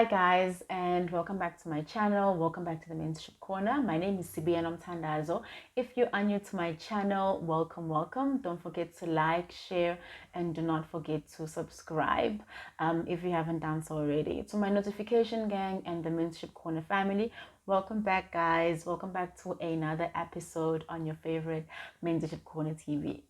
Hi guys, and welcome back to my channel. Welcome back to the Mentorship Corner. My name is Sibi and I'm Tandazo. If you are new to my channel, welcome. Don't forget to like, share, and do not forget to subscribe if you haven't done so already. To my notification gang and the Mentorship Corner family, welcome back guys. Welcome back to another episode on your favorite Mentorship Corner TV.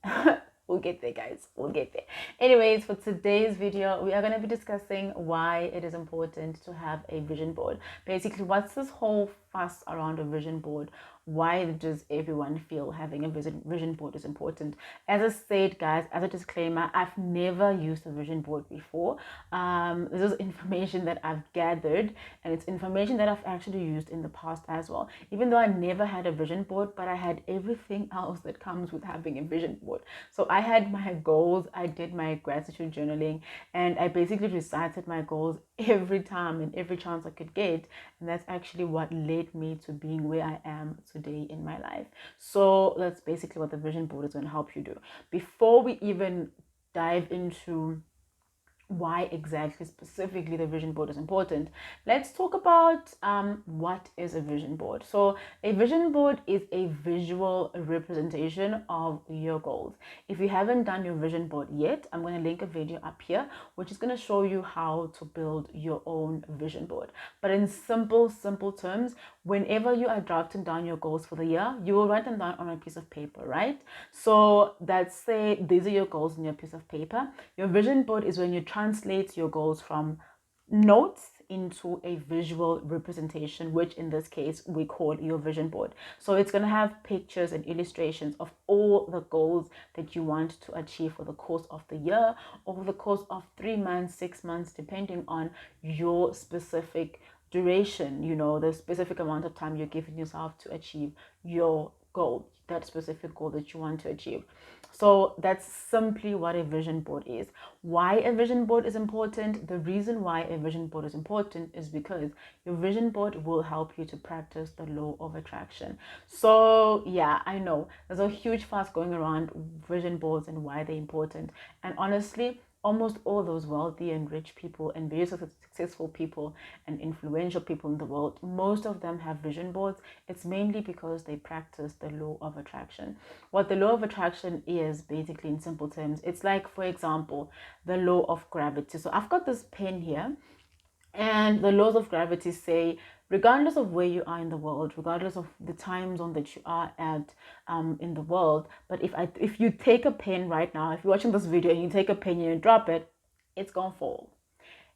We'll get there, guys. We'll get there. Anyways, for today's video, we are going to be discussing why it is important to have a vision board. Basically, what's this whole fuss around a vision board? Why does everyone feel having a vision board is important? As I said, guys, as a disclaimer, I've never used a vision board before. This is information that I've gathered, and it's information that I've actually used in the past as well. Even though I never had a vision board, but I had everything else that comes with having a vision board. So I had my goals, I did my gratitude journaling, and I basically recited my goals every time and every chance I could get. And that's actually what led me to being where I am today in my life. So that's basically what the vision board is going to help you do. Before we even dive into why exactly specifically the vision board is important, let's talk about what is a vision board. So a vision board is a visual representation of your goals. If you haven't done your vision board yet, I'm going to link a video up here which is going to show you how to build your own vision board. But in simple terms, whenever you are drafting down your goals for the year, you will write them down on a piece of paper, right? So let's say these are your goals on your piece of paper. Your vision board is when you translate your goals from notes into a visual representation, which in this case we call your vision board. So it's going to have pictures and illustrations of all the goals that you want to achieve for the course of the year, over the course of 3 months, 6 months, depending on your specific duration, the specific amount of time you're giving yourself to achieve your goal, that specific goal that you want to achieve. So that's simply what a vision board is. Why a vision board is important? The reason why a vision board is important is because your vision board will help you to practice the law of attraction. So yeah, I know there's a huge fuss going around vision boards and why they're important. And honestly, almost all those wealthy and rich people and very successful people and influential people in the world, most of them have vision boards. It's mainly because they practice the law of attraction. What the law of attraction is, basically in simple terms, it's like, for example, the law of gravity. So I've got this pen here, and the laws of gravity say, regardless of where you are in the world, regardless of the time zone that you are at in the world, but if you take a pen right now, if you're watching this video and you take a pen and you drop it, it's gonna fall.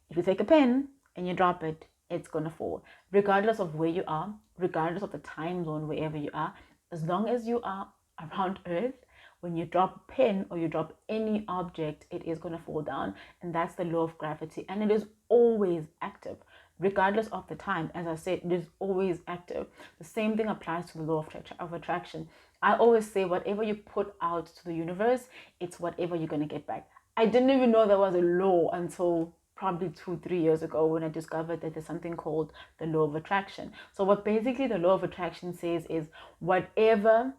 If you take a pen and you drop it, it's gonna fall. Regardless of where you are, regardless of the time zone, wherever you are, as long as you are around Earth, when you drop a pen or you drop any object, it is going to fall down. And that's the law of gravity. And it is always active, regardless of the time. As I said, it is always active. The same thing applies to the law of attraction. I always say, whatever you put out to the universe, it's whatever you're going to get back. I didn't even know there was a law until probably 2-3 years ago when I discovered that there's something called the law of attraction. So what basically the law of attraction says is, whatever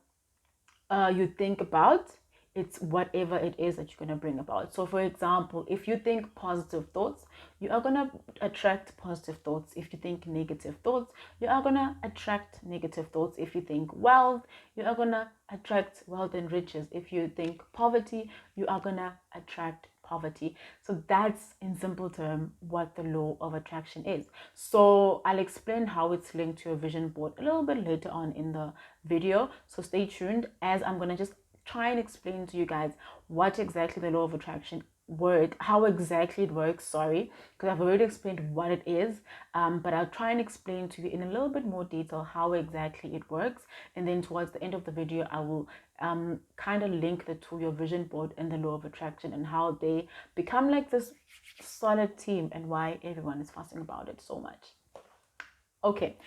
you think about, it's whatever it is that you're going to bring about. So for example, if you think positive thoughts, you are going to attract positive thoughts. If you think negative thoughts, you are going to attract negative thoughts. If you think wealth, you are going to attract wealth and riches. If you think poverty, you are going to attract poverty. So that's, in simple terms, what the law of attraction is. So I'll explain how it's linked to your vision board a little bit later on in the video, so stay tuned, as I'm going to just try and explain to you guys what exactly the law of attraction how exactly it works, because I've already explained what it is, but I'll try and explain to you in a little bit more detail how exactly it works, and then towards the end of the video I will kind of link the two, your vision board and the law of attraction, and how they become like this solid team and why everyone is fussing about it so much. Okay,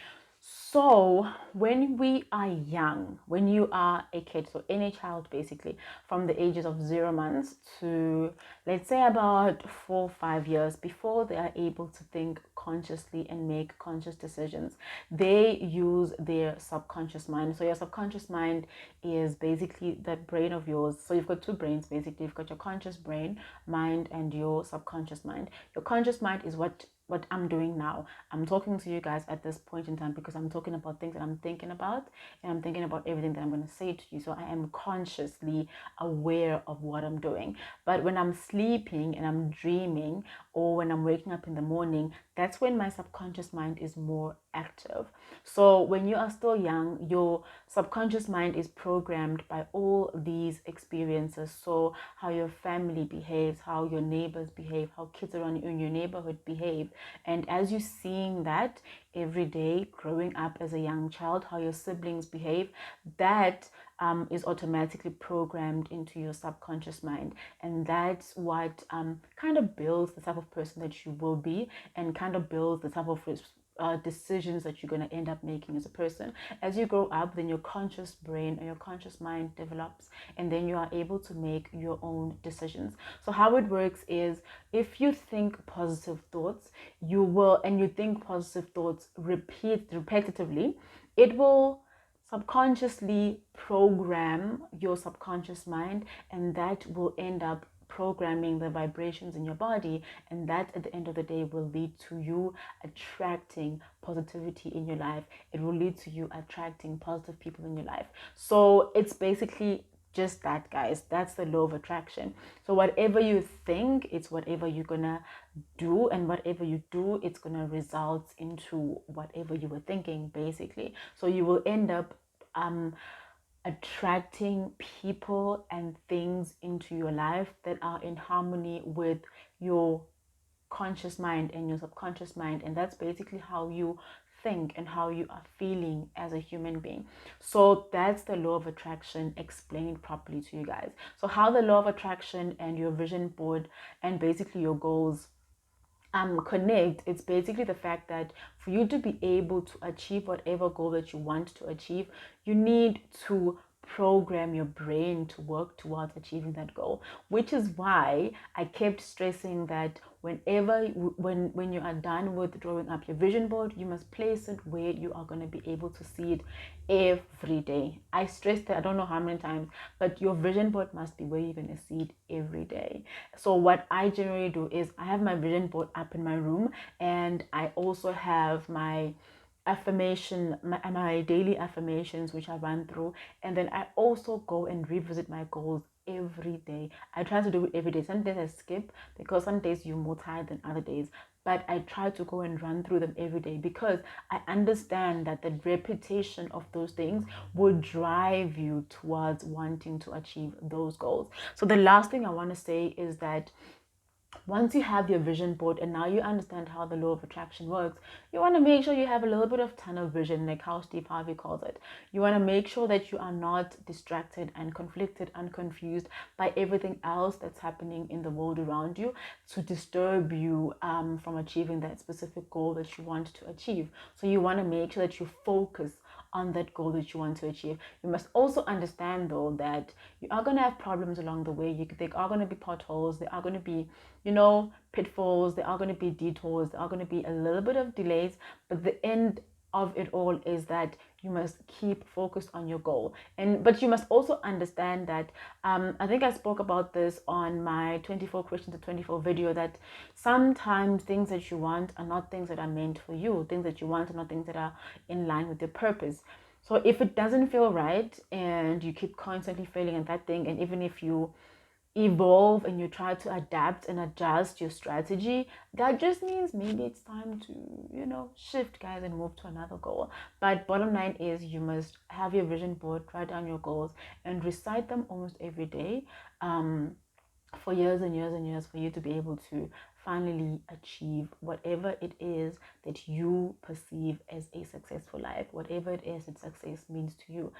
so when we are young, when you are a kid, so any child basically, from the ages of 0 months to, let's say, about 4-5 years, before they are able to think consciously and make conscious decisions, they use their subconscious mind. So your subconscious mind is basically that brain of yours. So you've got two brains basically. You've got your conscious brain mind and your subconscious mind. Your conscious mind is what what I'm doing now. I'm talking to you guys at this point in time because I'm talking about things that I'm thinking about, and I'm thinking about everything that I'm going to say to you. So I am consciously aware of what I'm doing. But when I'm sleeping and I'm dreaming, or when I'm waking up in the morning, that's when my subconscious mind is more active. So when you are still young, your subconscious mind is programmed by all these experiences. So how your family behaves, how your neighbors behave, how kids around you in your neighborhood behave. And as you're seeing that every day growing up as a young child, how your siblings behave, that is automatically programmed into your subconscious mind. And that's what kind of builds the type of person that you will be, and kind of builds the type of decisions that you're going to end up making as a person. As you grow up, then your conscious brain or your conscious mind develops, and then you are able to make your own decisions. So how it works is, if you think positive thoughts, you will, and you think positive thoughts repetitively, it will subconsciously program your subconscious mind, and that will end up programming the vibrations in your body, and that at the end of the day will lead to you attracting positivity in your life. It will lead to you attracting positive people in your life. So it's basically just that, guys. That's the law of attraction. So whatever you think, it's whatever you're gonna do, and whatever you do, it's gonna result into whatever you were thinking, basically. So you will end up attracting people and things into your life that are in harmony with your conscious mind and your subconscious mind. And that's basically how you think and how you are feeling as a human being. So that's the law of attraction explained properly to you guys. So how the law of attraction and your vision board and basically your goals connect, it's basically the fact that for you to be able to achieve whatever goal that you want to achieve, you need to program your brain to work towards achieving that goal, which is why I kept stressing that when you are done with drawing up your vision board, you must place it where you are going to be able to see it every day. I stressed that I don't know how many times, but your vision board must be where you're going to see it every day. So what I generally do is I have my vision board up in my room, and I also have my my daily affirmations, which I run through, and then I also go and revisit my goals every day. I try to do it every day. Some days I skip because some days you're more tired than other days, but I try to go and run through them every day because I understand that the repetition of those things will drive you towards wanting to achieve those goals. So the last thing I want to say is that once you have your vision board and now you understand how the law of attraction works, you want to make sure you have a little bit of tunnel vision, like how Steve Harvey calls it. You want to make sure that you are not distracted and conflicted and confused by everything else that's happening in the world around you to disturb you from achieving that specific goal that you want to achieve. So you want to make sure that you focus on that goal that you want to achieve. You must also understand though that you are going to have problems along the way. There are going to be potholes, there are going to be, pitfalls, there are going to be detours, there are going to be a little bit of delays, but the end of it all is that you must keep focused on your goal. But you must also understand that I think I spoke about this on my 24 questions to 24 video, that sometimes things that you want are not things that are meant for you. Things that you want are not things that are in line with your purpose. So if it doesn't feel right and you keep constantly failing at that thing, and even if you evolve and you try to adapt and adjust your strategy, that just means maybe it's time to shift, guys, and move to another goal. But bottom line is, you must have your vision board, write down your goals, and recite them almost every day for years and years and years, for you to be able to finally achieve whatever it is that you perceive as a successful life, whatever it is that success means to you.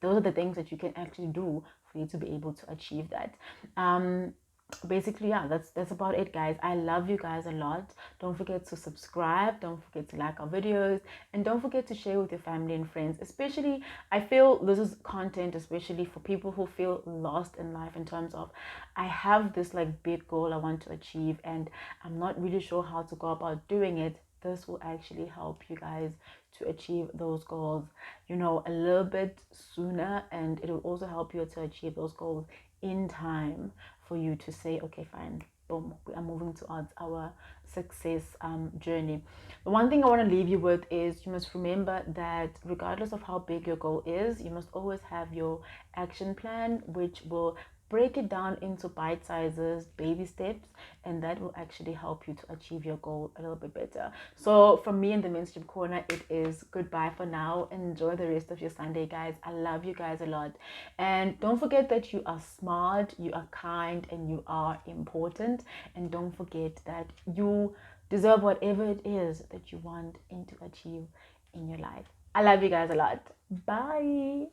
Those are the things that you can actually do for you to be able to achieve that. Basically, yeah, that's about it, guys. I love you guys a lot. Don't forget to subscribe, don't forget to like our videos, and don't forget to share with your family and friends. Especially, I feel this is content especially for people who feel lost in life, in terms of, I have this like big goal I want to achieve and I'm not really sure how to go about doing it. This will actually help you guys to achieve those goals, a little bit sooner, and it will also help you to achieve those goals in time for you to say, okay, fine, boom, we are moving towards our success journey. The one thing I want to leave you with is you must remember that regardless of how big your goal is, you must always have your action plan, which will break it down into bite sizes, baby steps, and that will actually help you to achieve your goal a little bit better. So from me in the Mentorship Corner, it is goodbye for now. Enjoy the rest of your Sunday, guys. I love you guys a lot. And don't forget that you are smart, you are kind, and you are important. And don't forget that you deserve whatever it is that you want and to achieve in your life. I love you guys a lot. Bye.